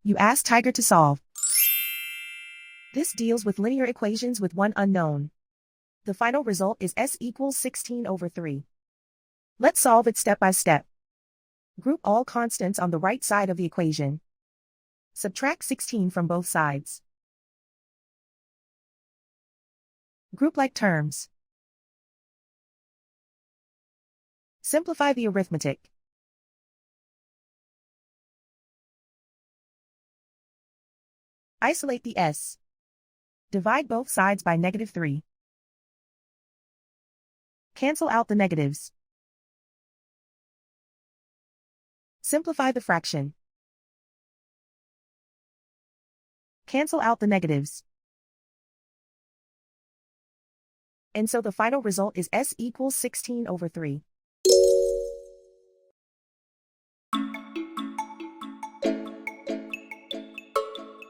You ask Tiger to solve. This deals with linear equations with one unknown. The final result is s equals 16 over 3. Let's solve it step by step. Group all constants on the right side of the equation. Subtract 16 from both sides. Group like terms. Simplify the arithmetic. Isolate the s. Divide both sides by -3. Cancel out the negatives. Simplify the fraction. Cancel out the negatives. And so the final result is s equals 16 over 3.